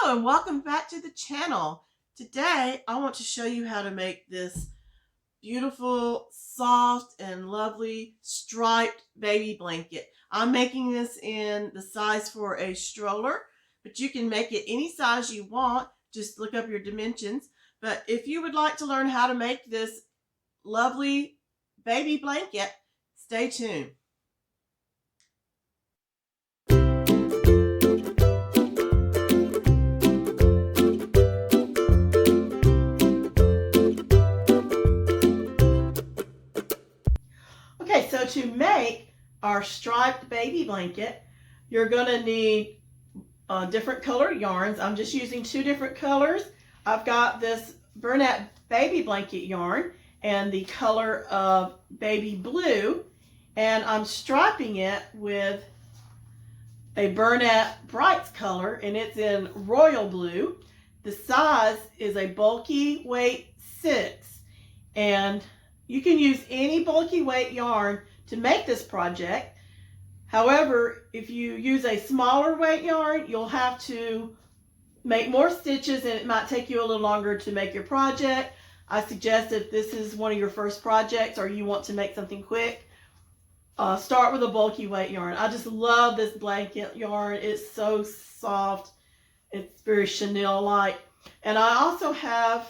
Hello and welcome back to the channel. Today I want to show you how to make this beautiful, soft, and lovely striped baby blanket. I'm making this in the size for a stroller, but you can make it any size you want. Just look up your dimensions. But if you would like to learn how to make this lovely baby blanket, stay tuned. Okay, so to make our striped baby blanket, you're going to need different color yarns. I'm just using two different colors. I've got this Bernat baby blanket yarn and the color of baby blue, and I'm striping it with a Bernat Brights color, and it's in royal blue. The size is a bulky weight 6, and you can use any bulky weight yarn to make this project. However, if you use a smaller weight yarn, you'll have to make more stitches and it might take you a little longer to make your project. I suggest if this is one of your first projects or you want to make something quick, start with a bulky weight yarn. I just love this blanket yarn. It's so soft. It's very chenille-like. And I also have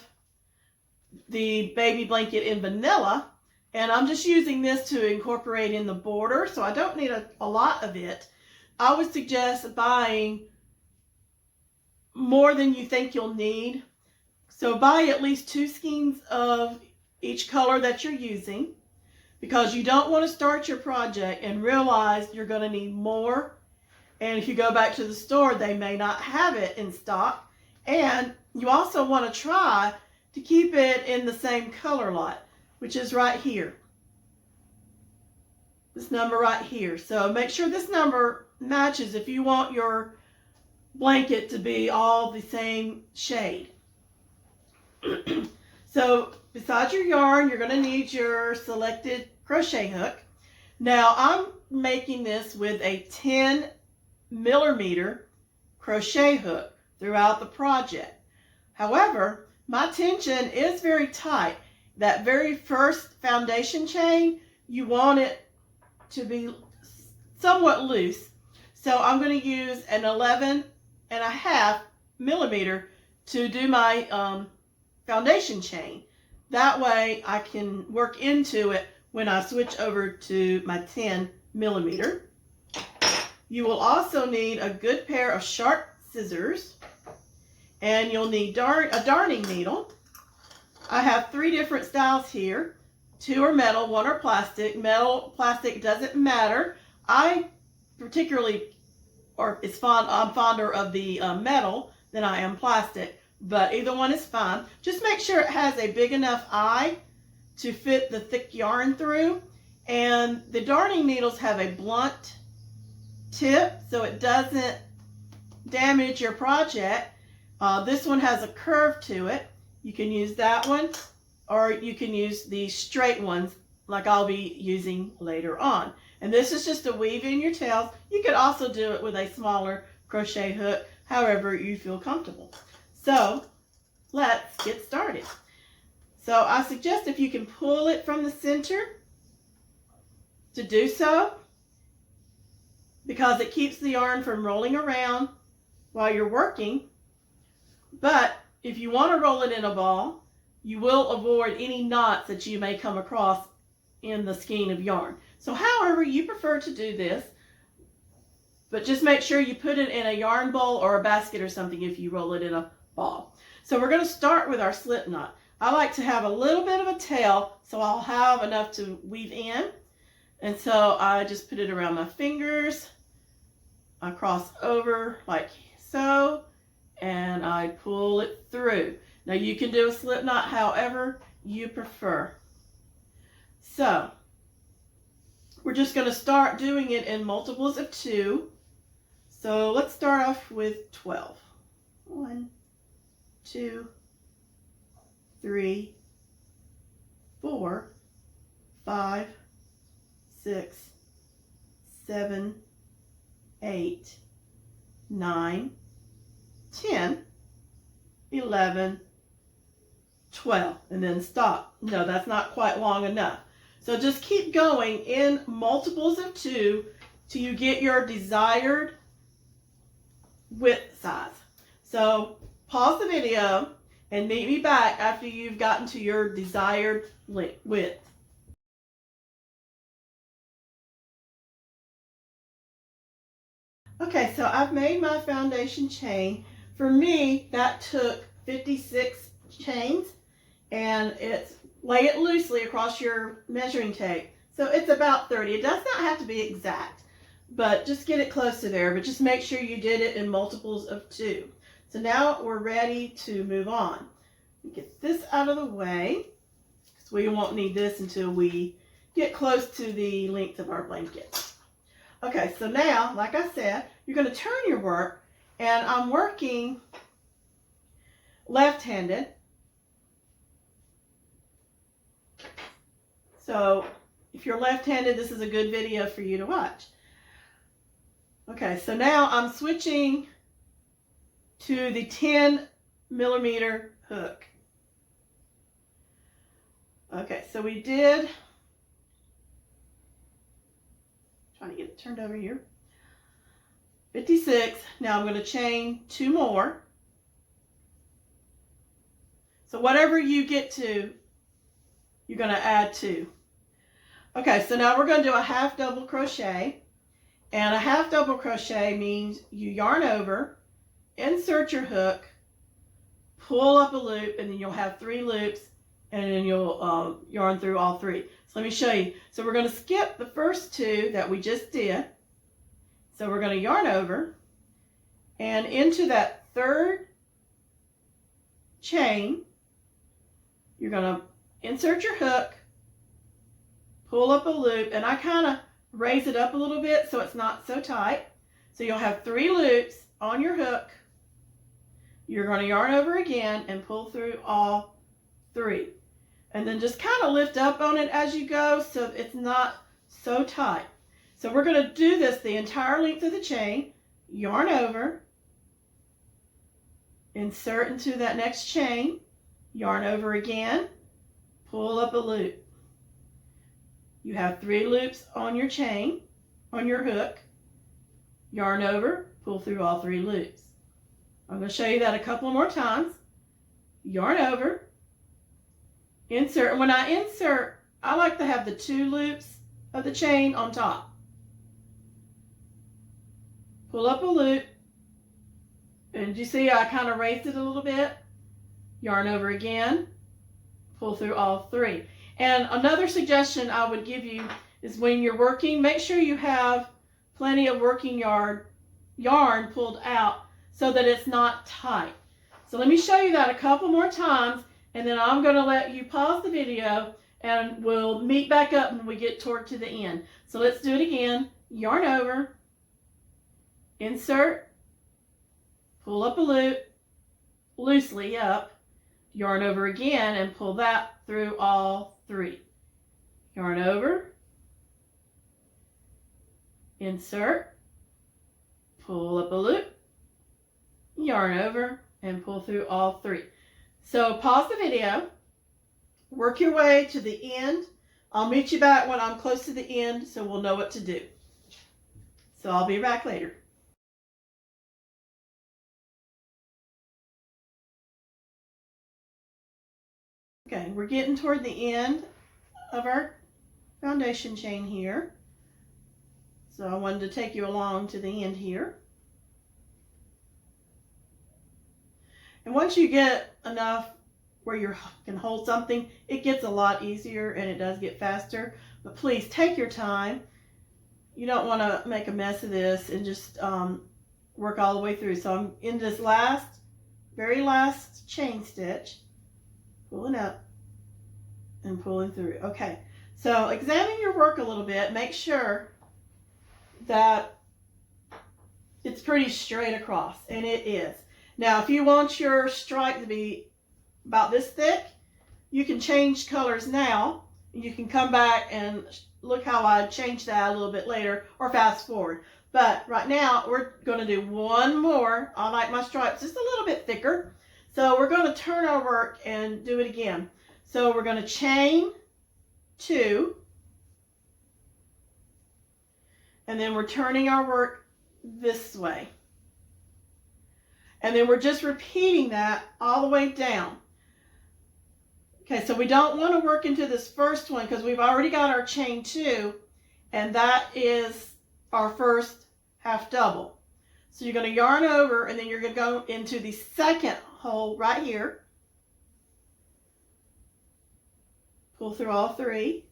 the baby blanket in vanilla, and I'm just using this to incorporate in the border, so I don't need a lot of it. I would suggest buying more than you think you'll need. So buy at least 2 skeins of each color that you're using, because you don't want to start your project and realize you're going to need more. And if you go back to the store, they may not have it in stock. And you also want to try to keep it in the same color lot, which is right here. This number right here. So make sure this number matches if you want your blanket to be all the same shade. So besides your yarn, you're going to need your selected crochet hook. Now I'm making this with a 10mm crochet hook throughout the project. However, my tension is very tight. That very first foundation chain, you want it to be somewhat loose. So I'm going to use an 11.5mm to do my foundation chain. That way I can work into it when I switch over to my 10mm. You will also need a good pair of sharp scissors, and you'll need a darning needle. I have 3 different styles here. 2 are metal, 1 are plastic. Metal, plastic doesn't matter. I particularly, I'm fonder of the metal than I am plastic, but either one is fine. Just make sure it has a big enough eye to fit the thick yarn through. And the darning needles have a blunt tip so it doesn't damage your project. This one has a curve to it. You can use that one, or you can use the straight ones like I'll be using later on. And this is just to weave in your tails. You could also do it with a smaller crochet hook, however you feel comfortable. So let's get started. So I suggest if you can pull it from the center to do so, because it keeps the yarn from rolling around while you're working. But if you want to roll it in a ball, you will avoid any knots that you may come across in the skein of yarn. So however you prefer to do this, but just make sure you put it in a yarn bowl or a basket or something if you roll it in a ball. So we're going to start with our slip knot. I like to have a little bit of a tail so I'll have enough to weave in. And so I just put it around my fingers. I cross over like so, and I pull it through. Now you can do a slip knot however you prefer. So we're just going to start doing it in multiples of 2. So let's start off with 12. 1, 2, 3, 4, 5, 6, 7, 8, 9, 10, 11, 12, and then stop. No, that's not quite long enough. So just keep going in multiples of 2 till you get your desired width size. So pause the video and meet me back after you've gotten to your desired width. Okay, so I've made my foundation chain. For me, that took 56 chains, and it's lay it loosely across your measuring tape. So it's about 30. It does not have to be exact, but just get it close to there. But just make sure you did it in multiples of 2. So now we're ready to move on. Get this out of the way, because we won't need this until we get close to the length of our blanket. Okay, so now, like I said, you're going to turn your work, and I'm working left-handed. So if you're left-handed, this is a good video for you to watch. Okay, so now I'm switching to the 10mm hook. Okay, so we did, trying to get it turned over here, 56. Now I'm going to chain 2 more. So whatever you get to, you're going to add 2. Okay, so now we're going to do a half double crochet. And a half double crochet means you yarn over, insert your hook, pull up a loop, and then you'll have 3 loops, and then you'll yarn through all 3. So let me show you. So we're going to skip the first 2 that we just did. So we're going to yarn over, and into that 3rd chain, you're going to insert your hook, pull up a loop, and I kind of raise it up a little bit so it's not so tight. So you'll have 3 loops on your hook. You're going to yarn over again and pull through all 3. And then just kind of lift up on it as you go so it's not so tight. So we're going to do this the entire length of the chain. Yarn over, insert into that next chain, yarn over again, pull up a loop. You have 3 loops on your chain, on your hook, yarn over, pull through all 3 loops. I'm going to show you that a couple more times. Yarn over, insert, and when I insert, I like to have the 2 loops of the chain on top. Pull up a loop, and you see I kind of raised it a little bit. Yarn over again, pull through all 3. And another suggestion I would give you is when you're working, make sure you have plenty of working yarn pulled out so that it's not tight. So let me show you that a couple more times, and then I'm going to let you pause the video and we'll meet back up when we get toward to the end. So let's do it again. Yarn over, insert, pull up a loop, loosely up, yarn over again and pull that through all 3. Yarn over, insert, pull up a loop, yarn over, and pull through all 3. So pause the video, work your way to the end. I'll meet you back when I'm close to the end so we'll know what to do. So I'll be back later. Okay, we're getting toward the end of our foundation chain here. So I wanted to take you along to the end here. And once you get enough where you can hold something, it gets a lot easier and it does get faster. But please take your time. You don't want to make a mess of this and just work all the way through. So I'm in this very last chain stitch, pulling up and pulling through. Okay, so examine your work a little bit. Make sure that it's pretty straight across, and it is. Now, if you want your stripe to be about this thick, you can change colors now. You can come back and look how I changed that a little bit later, or fast forward. But right now, we're going to do one more. I like my stripes just a little bit thicker. So we're going to turn our work and do it again. So we're going to chain 2. And then we're turning our work this way. And then we're just repeating that all the way down. Okay, so we don't want to work into this first one because we've already got our chain 2, and that is our first half double. So you're going to yarn over, and then you're going to go into the second hole right here. Pull through all 3,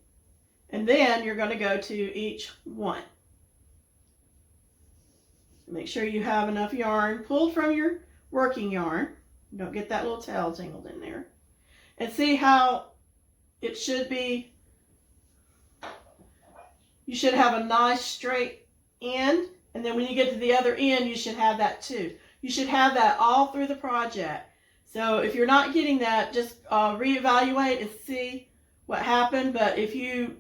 and then you're going to go to each one. Make sure you have enough yarn pulled from your working yarn. Don't get that little tail tangled in there. And see how it should be. You should have a nice straight end, and then when you get to the other end, you should have that too. You should have that all through the project. So if you're not getting that, just reevaluate and see what happened. But if you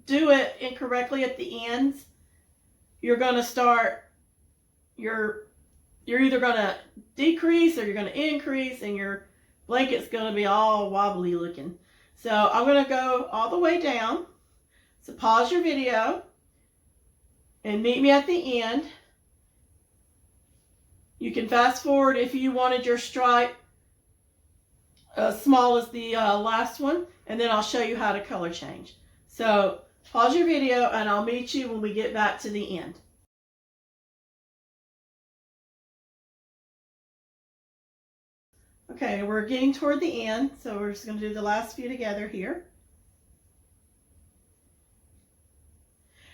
do it incorrectly at the ends, you're going to start, you're either going to decrease or you're going to increase, and your blanket's going to be all wobbly looking. So I'm going to go all the way down. So pause your video and meet me at the end. You can fast forward if you wanted your stripe as small as the last one, and then I'll show you how to color change. So pause your video and I'll meet you when we get back to the end. Okay, we're getting toward the end, so we're just going to do the last few together here.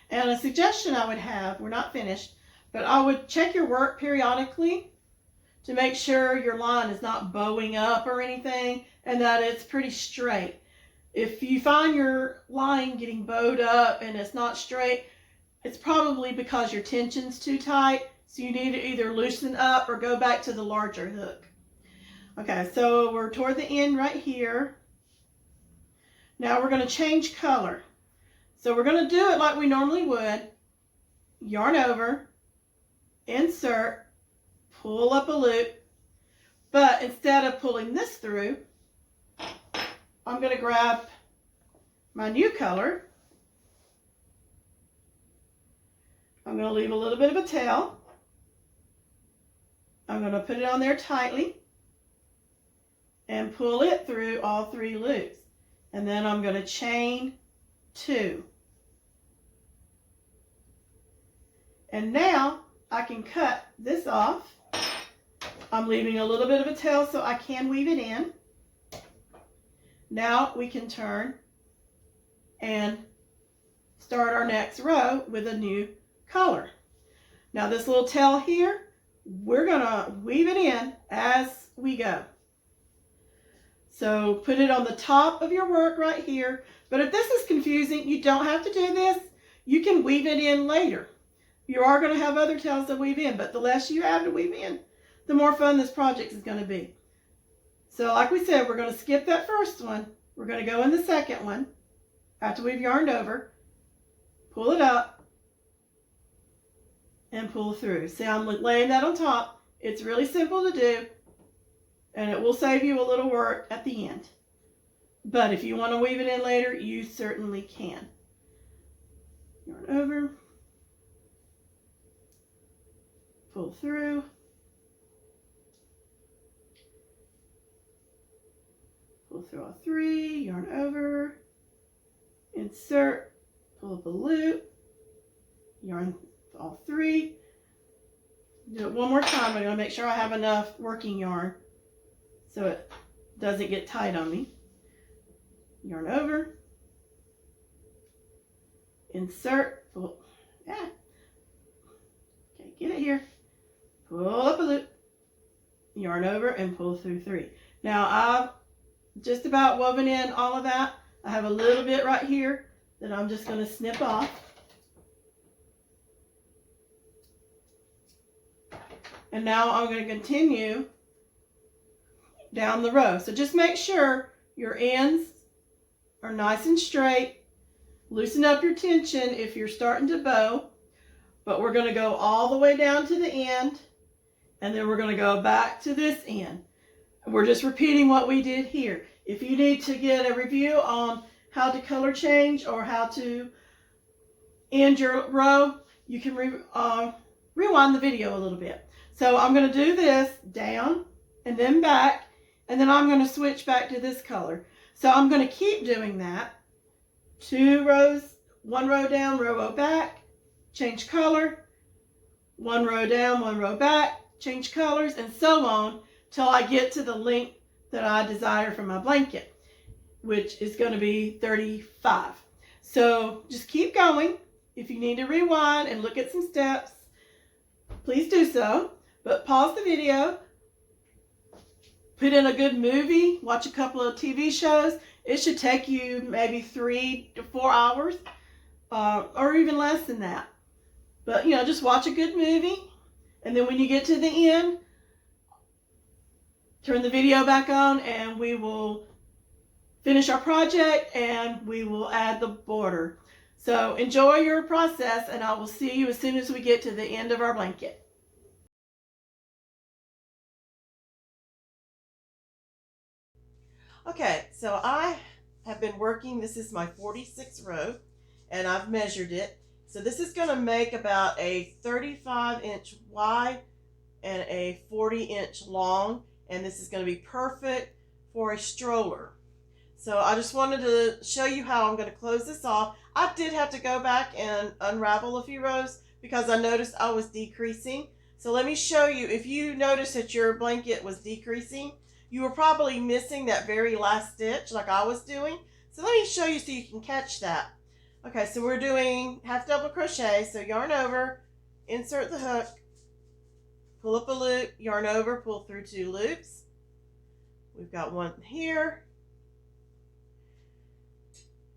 And a suggestion I would have, we're not finished, but I would check your work periodically to make sure your line is not bowing up or anything, and that it's pretty straight. If you find your line getting bowed up and it's not straight, it's probably because your tension's too tight, so you need to either loosen up or go back to the larger hook. Okay, so we're toward the end right here. Now we're going to change color. So we're going to do it like we normally would. Yarn over, insert, pull up a loop. But instead of pulling this through, I'm going to grab my new color. I'm going to leave a little bit of a tail. I'm going to put it on there tightly and pull it through all 3 loops. And then I'm going to chain 2. And now I can cut this off. I'm leaving a little bit of a tail so I can weave it in. Now we can turn and start our next row with a new color. Now this little tail here, we're going to weave it in as we go. So put it on the top of your work right here. But if this is confusing, you don't have to do this. You can weave it in later. You are going to have other tails to weave in, but the less you have to weave in, the more fun this project is going to be. So like we said, we're going to skip that first one. We're going to go in the second one after we've yarned over, pull it up, and pull through. See, I'm laying that on top. It's really simple to do, and it will save you a little work at the end. But if you want to weave it in later, you certainly can. Yarn over, pull through, pull through all 3, yarn over, insert, pull up a loop, yarn all 3. Do it one more time. I'm going to make sure I have enough working yarn so it doesn't get tight on me. Yarn over, insert, pull, okay, get it here, pull up a loop, yarn over, and pull through 3. Now I've just about woven in all of that. I have a little bit right here that I'm just going to snip off. And now I'm going to continue down the row. So just make sure your ends are nice and straight. Loosen up your tension if you're starting to bow. but we're going to go all the way down to the end, and then we're going to go back to this end. We're just repeating what we did here. If you need to get a review on how to color change or how to end your row, you can rewind the video a little bit. So I'm going to do this down and then back, and then I'm going to switch back to this color. So I'm going to keep doing that. 2 rows, 1 row down, row back, change color, 1 row down, 1 row back, change colors, and so on till I get to the length that I desire for my blanket, which is going to be 35. So just keep going. If you need to rewind and look at some steps, please do so. But pause the video, put in a good movie, watch a couple of TV shows. It should take you maybe 3 to 4 hours, or even less than that. But, just watch a good movie, and then when you get to the end, turn the video back on, and we will finish our project, and we will add the border. So enjoy your process, and I will see you as soon as we get to the end of our blanket. Okay, so I have been working, this is my 46th row, and I've measured it. So this is going to make about a 35-inch wide and a 40-inch long, and this is going to be perfect for a stroller. So I just wanted to show you how I'm going to close this off. I did have to go back and unravel a few rows because I noticed I was decreasing. So let me show you. If you noticed that your blanket was decreasing, you were probably missing that very last stitch like I was doing. So let me show you so you can catch that. Okay, so we're doing half double crochet. So yarn over, insert the hook, pull up a loop, yarn over, pull through 2 loops. We've got one here.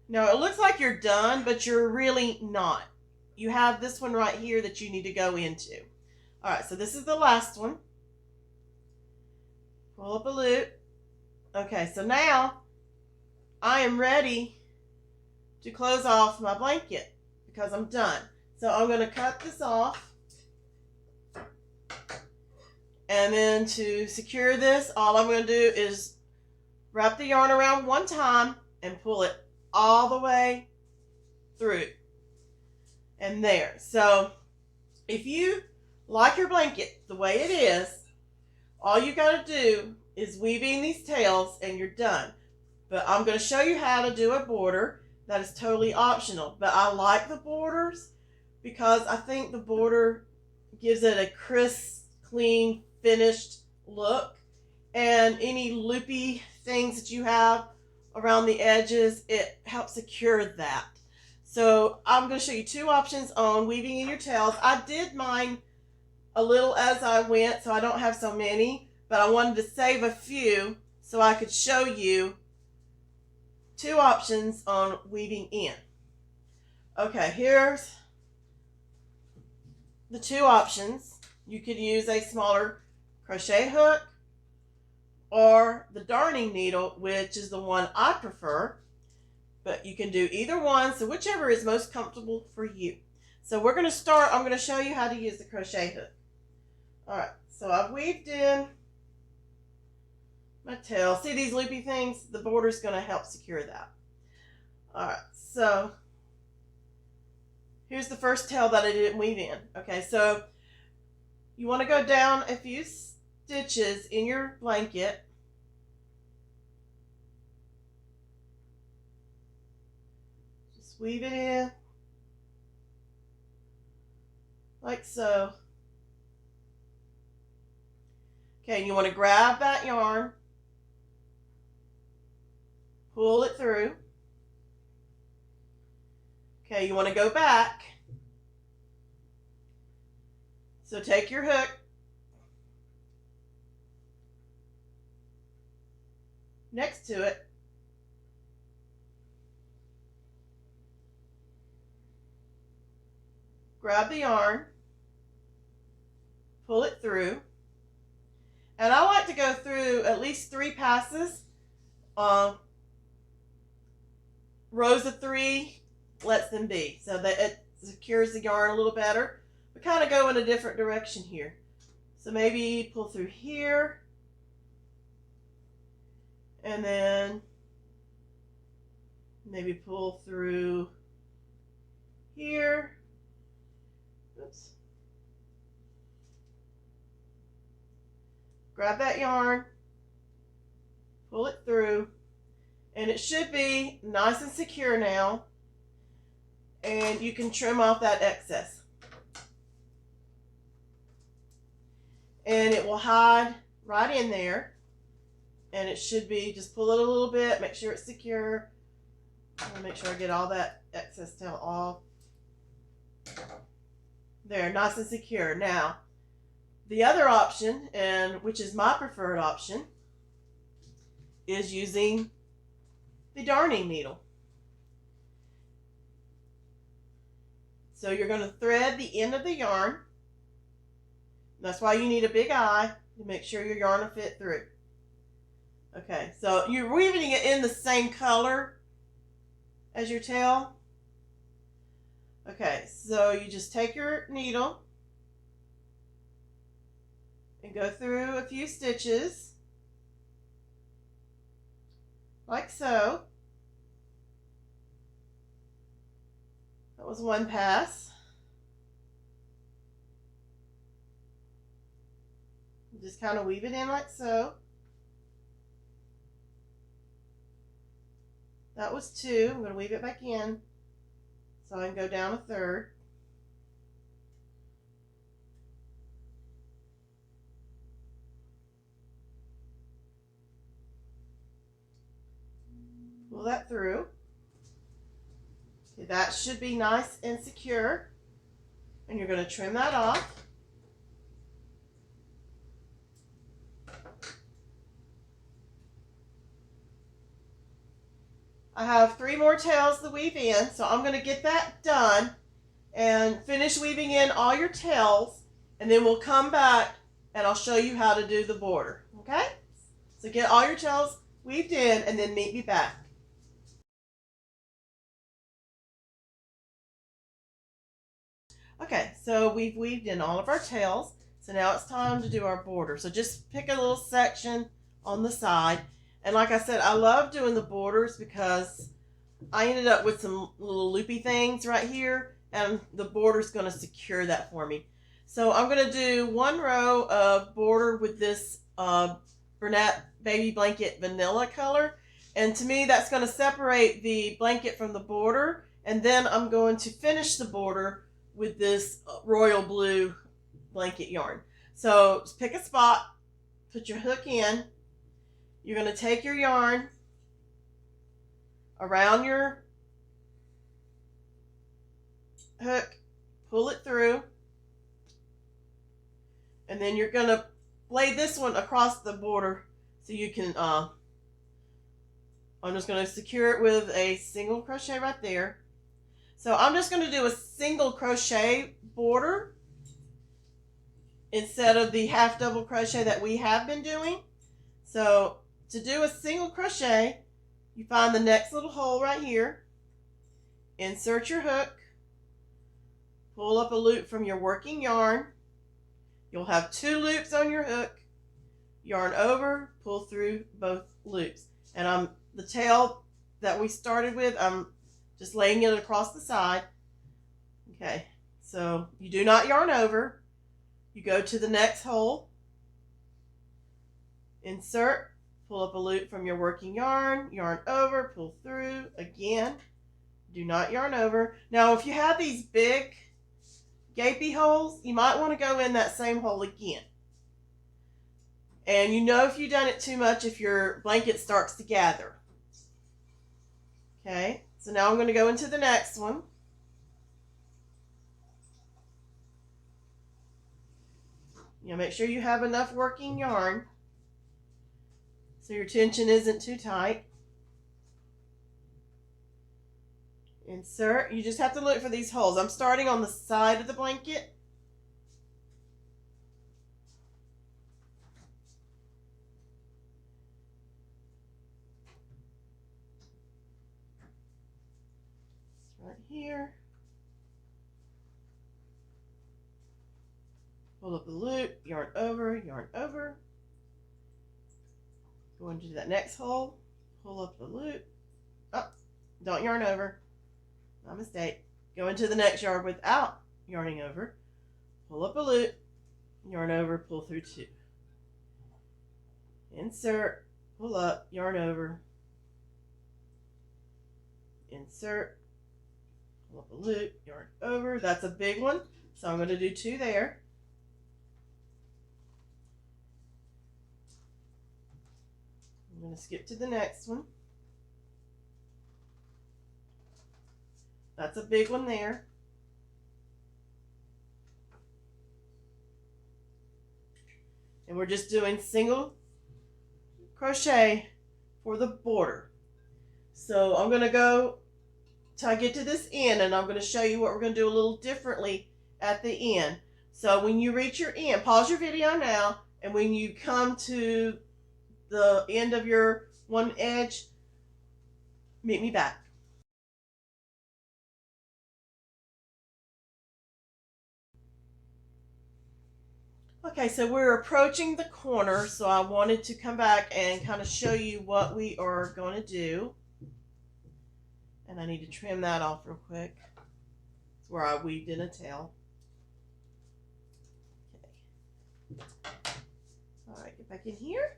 Now it looks like you're done, but you're really not. You have this one right here that you need to go into. All right, so this is the last one. Pull up a loop. Okay, so now I am ready to close off my blanket because I'm done. So I'm going to cut this off. And then to secure this, all I'm going to do is wrap the yarn around one time and pull it all the way through. And there. So if you like your blanket the way it is, all you got to do is weave in these tails and you're done. But I'm going to show you how to do a border. That is totally optional. But I like the borders because I think the border gives it a crisp, clean, finished look. And any loopy things that you have around the edges, it helps secure that. So I'm going to show you 2 options on weaving in your tails. I did mine a little as I went, so I don't have so many, but I wanted to save a few so I could show you 2 options on weaving in. Okay, here's the 2 options. You could use a smaller crochet hook or the darning needle, which is the one I prefer, but you can do either one, so whichever is most comfortable for you. So we're going to start, I'm going to show you how to use the crochet hook. Alright, so I've weaved in my tail. See these loopy things? The border is going to help secure that. Alright, so here's the first tail that I didn't weave in. Okay, so you want to go down a few stitches in your blanket. Just weave it in like so. Okay, and you want to grab that yarn, pull it through. Okay, you want to go back. So take your hook, next to it, grab the yarn, pull it through. And I like to go through at least 3 passes. Rows of 3 lets them be so that it secures the yarn a little better. but kind of go in a different direction here. So maybe pull through here, and then maybe pull through here. Oops. Grab that yarn, pull it through, and it should be nice and secure now, and you can trim off that excess. And it will hide right in there, and it should be, just pull it a little bit, make sure it's secure. I'm gonna make sure I get all that excess tail off. There, nice and secure. Now, the other option, and which is my preferred option, is using the darning needle. So you're going to thread the end of the yarn. That's why you need a big eye to make sure your yarn will fit through. Okay, so you're weaving it in the same color as your tail. Okay, so you just take your needle and go through a few stitches, like so. That was one pass. Just kind of weave it in like so. That was two. I'm going to weave it back in so I can go down a third. Pull that through. Okay, that should be nice and secure. And you're going to trim that off. I have 3 more tails to weave in, so I'm going to get that done and finish weaving in all your tails, and then we'll come back and I'll show you how to do the border. Okay? So get all your tails weaved in and then meet me back. Okay, so we've weaved in all of our tails, so now it's time to do our border. So just pick a little section on the side. And like I said, I love doing the borders because I ended up with some little loopy things right here, and the border's going to secure that for me. So I'm going to do 1 row of border with this Bernat Baby Blanket Vanilla color. And to me, that's going to separate the blanket from the border. And then I'm going to finish the border with this Royal Blue blanket yarn. So just pick a spot, put your hook in. You're going to take your yarn around your hook, pull it through, and then you're going to lay this one across the border so you can, I'm just going to secure it with a single crochet right there. So I'm just going to do a single crochet border instead of the half double crochet that we have been doing. So to do a single crochet, you find the next little hole right here, insert your hook, pull up a loop from your working yarn. You'll have 2 loops on your hook, yarn over, pull through both loops. And the tail that we started with, I'm just laying it across the side. Okay, so you do not yarn over. You go to the next hole, insert, pull up a loop from your working yarn, yarn over, pull through, again, do not yarn over. Now if you have these big gapy holes, you might want to go in that same hole again. And you know if you've done it too much if your blanket starts to gather. Okay, so now I'm going to go into the next one. You know, make sure you have enough working yarn so your tension isn't too tight. Insert. You just have to look for these holes. I'm starting on the side of the blanket. Right here. pull up the loop, yarn over, go into that next hole, pull up the loop, oh, don't yarn over, my mistake, go into the next yarn without yarning over, pull up a loop, yarn over, pull through 2, insert, pull up, yarn over, insert, pull up a loop, yarn over. That's a big one, so I'm going to do 2 there. I'm going to skip to the next one. That's a big one there. And we're just doing single crochet for the border. So I'm going to go till I get to this end, and I'm going to show you what we're going to do a little differently at the end. So when you reach your end, pause your video now, and when you come to the end of your one edge, meet me back. Okay, so we're approaching the corner, so I wanted to come back and kind of show you what we are going to do. And I need to trim that off real quick. It's where I weaved in a tail. Okay. All right, get back in here.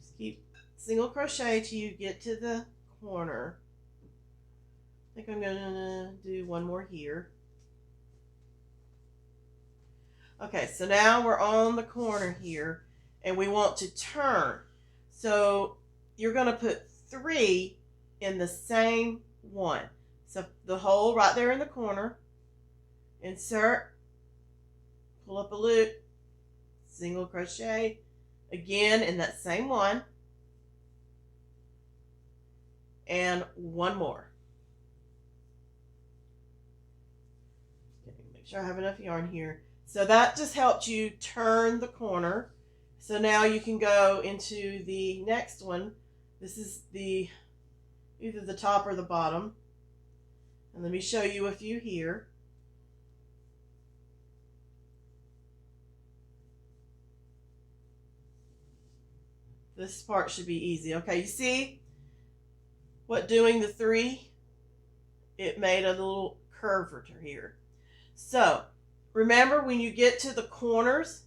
Just keep single crochet till you get to the corner. I think I'm going to do one more here. Okay, so now we're on the corner here, and we want to turn. So you're going to put 3 in the same one. So the hole right there in the corner, insert, pull up a loop, single crochet, again in that same one, and one more. Okay, make sure I have enough yarn here. So that just helped you turn the corner. So now you can go into the next one. This is either the top or the bottom. And let me show you a few here. This part should be easy. Okay, you see what doing the 3? It made a little curvature here. So remember, when you get to the corners,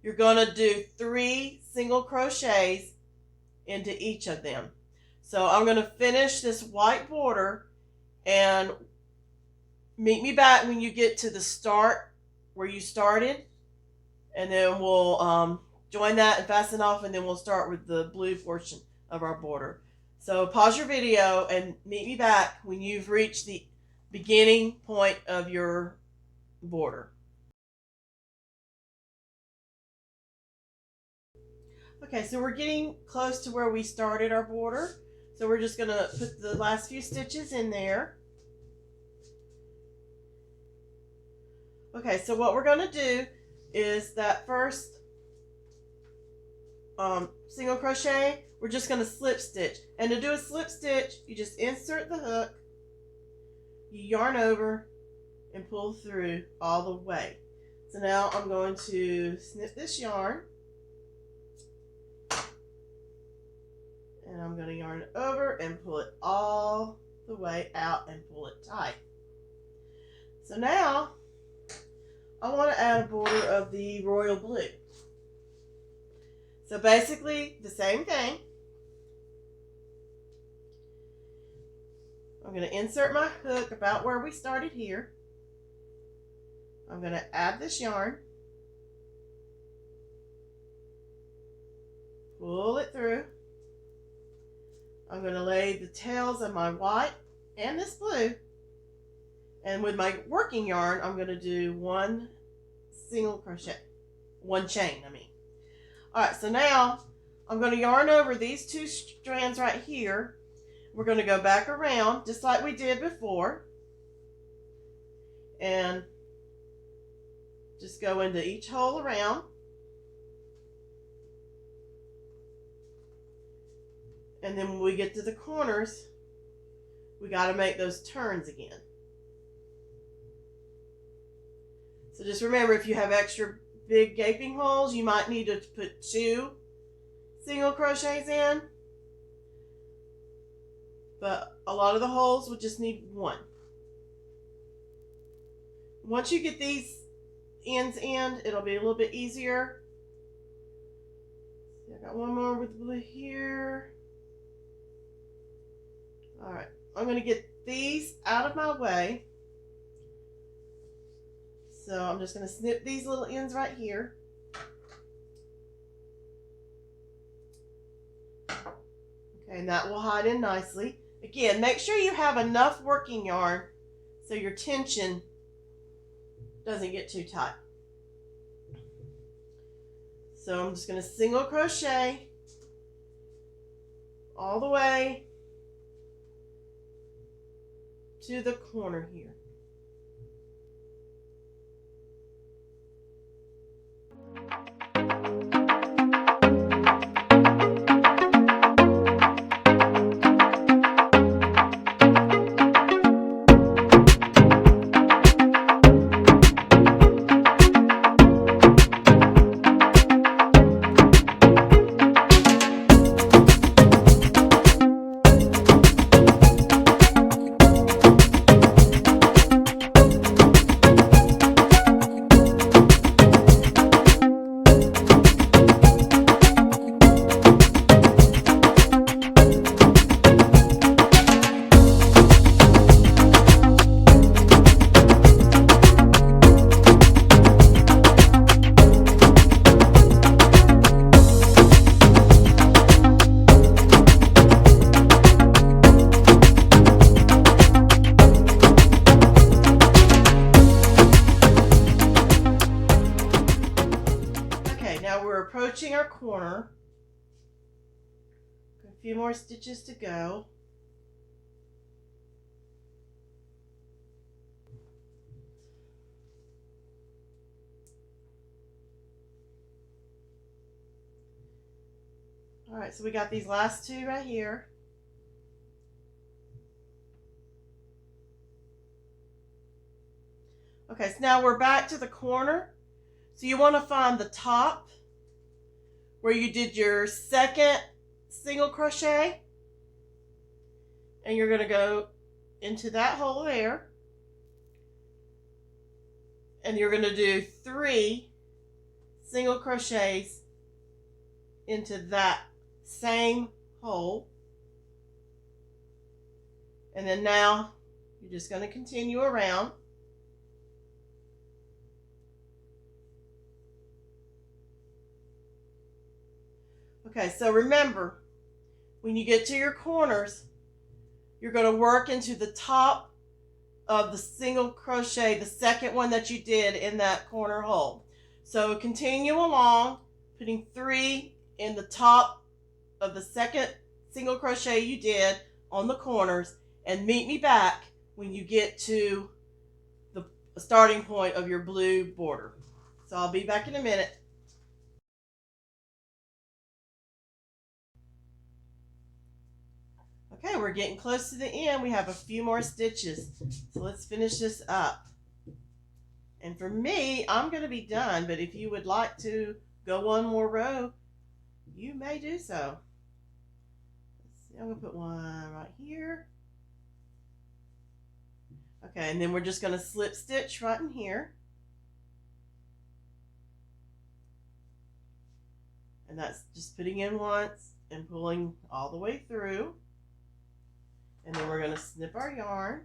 you're going to do 3 single crochets into each of them. So I'm going to finish this white border, and meet me back when you get to the start where you started, and then we'll join that and fasten off, and then we'll start with the blue portion of our border. So pause your video and meet me back when you've reached the beginning point of your border. Okay, so we're getting close to where we started our border. So we're just going to put the last few stitches in there. Okay, so what we're going to do is that first single crochet, we're just going to slip stitch. And to do a slip stitch, you just insert the hook, you yarn over, and pull through all the way. So now I'm going to snip this yarn, and I'm going to yarn it over and pull it all the way out and pull it tight. So now I want to add a border of the royal blue. So basically the same thing. I'm going to insert my hook about where we started here. I'm going to add this yarn, pull it through. I'm going to lay the tails of my white and this blue, and with my working yarn I'm going to do 1 single crochet, 1 chain I mean. Alright, so now I'm going to yarn over these 2 strands right here. We're going to go back around just like we did before, and just go into each hole around. And then when we get to the corners, we got to make those turns again. So just remember, if you have extra big gaping holes, you might need to put 2 single crochets in. But a lot of the holes would just need 1. Once you get these ends in, it'll be a little bit easier. See, I got one more with blue here. All right, I'm going to get these out of my way. So I'm just going to snip these little ends right here. Okay, and that will hide in nicely. Again, make sure you have enough working yarn so your tension doesn't get too tight. So I'm just going to single crochet all the way to the corner here. Approaching our corner. A few more stitches to go. All right, so we got these last 2 right here. Okay, so now we're back to the corner. So you want to find the top where you did your second single crochet, and you're going to go into that hole there, and you're going to do 3 single crochets into that same hole, and then now you're just going to continue around. Okay, so remember, when you get to your corners, you're going to work into the top of the single crochet, the second one that you did in that corner hole. So continue along, putting 3 in the top of the second single crochet you did on the corners, and meet me back when you get to the starting point of your blue border. So I'll be back in a minute. Okay, we're getting close to the end. We have a few more stitches. So let's finish this up. And for me, I'm going to be done, but if you would like to go one more row, you may do so. Let's see, I'm going to put one right here. Okay, and then we're just going to slip stitch right in here. And that's just putting in once and pulling all the way through. And then we're going to snip our yarn.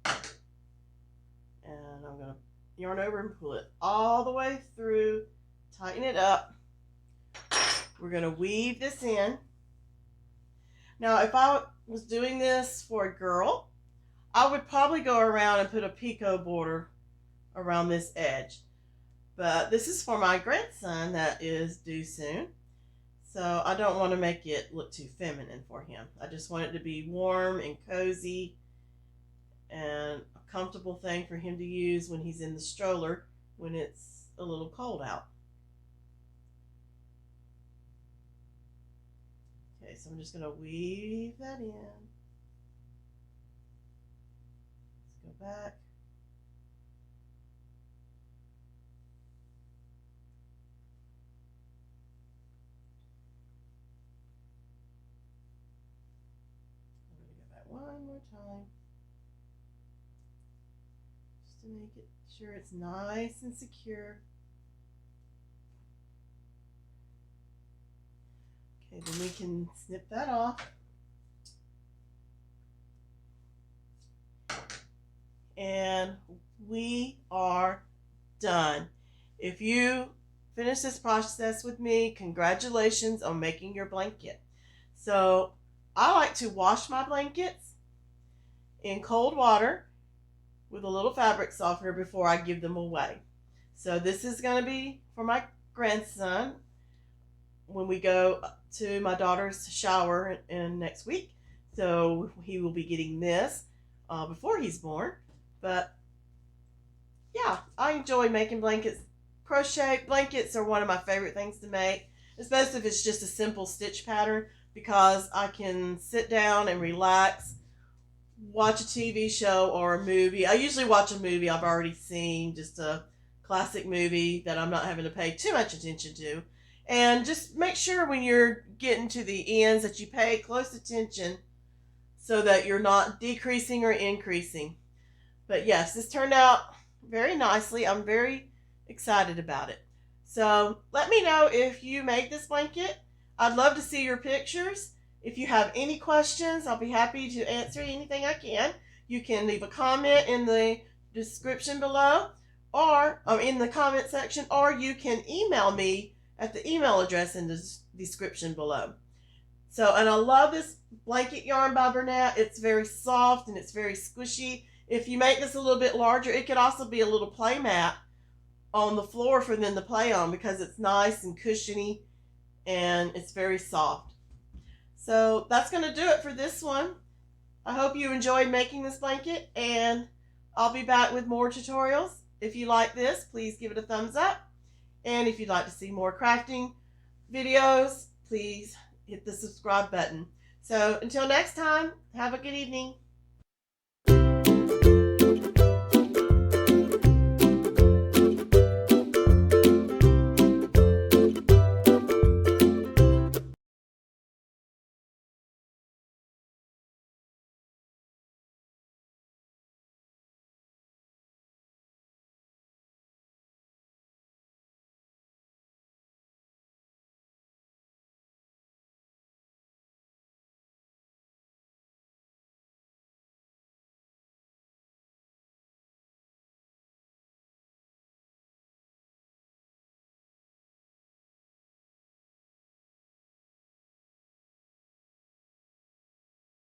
And I'm going to yarn over and pull it all the way through, tighten it up. We're going to weave this in. Now, if I was doing this for a girl, I would probably go around and put a picot border around this edge. But this is for my grandson that is due soon. So I don't want to make it look too feminine for him. I just want it to be warm and cozy and a comfortable thing for him to use when he's in the stroller when it's a little cold out. Okay, so I'm just going to weave that in. Let's go back. time, just to make it sure it's nice and secure. Okay, then we can snip that off. And we are done. If you finish this process with me, congratulations on making your blanket. So I like to wash my blankets in cold water with a little fabric softener before I give them away. So this is going to be for my grandson when we go to my daughter's shower in next week. So he will be getting this before he's born. But yeah, I enjoy making blankets. Crochet blankets are one of my favorite things to make, especially if it's just a simple stitch pattern, because I can sit down and relax, watch a TV show or a movie. I usually watch a movie I've already seen, just a classic movie that I'm not having to pay too much attention to. And just make sure when you're getting to the ends that you pay close attention so that you're not decreasing or increasing. But yes, this turned out very nicely. I'm very excited about it. So let me know if you made this blanket. I'd love to see your pictures. If you have any questions, I'll be happy to answer anything I can. You can leave a comment in the description below, or in the comment section, or you can email me at the email address in the description below. So, and I love this blanket yarn by Bernat. It's very soft and it's very squishy. If you make this a little bit larger, it could also be a little play mat on the floor for them to play on, because it's nice and cushiony and it's very soft. So that's going to do it for this one. I hope you enjoyed making this blanket, and I'll be back with more tutorials. If you like this, please give it a thumbs up. And if you'd like to see more crafting videos, please hit the subscribe button. So until next time, have a good evening.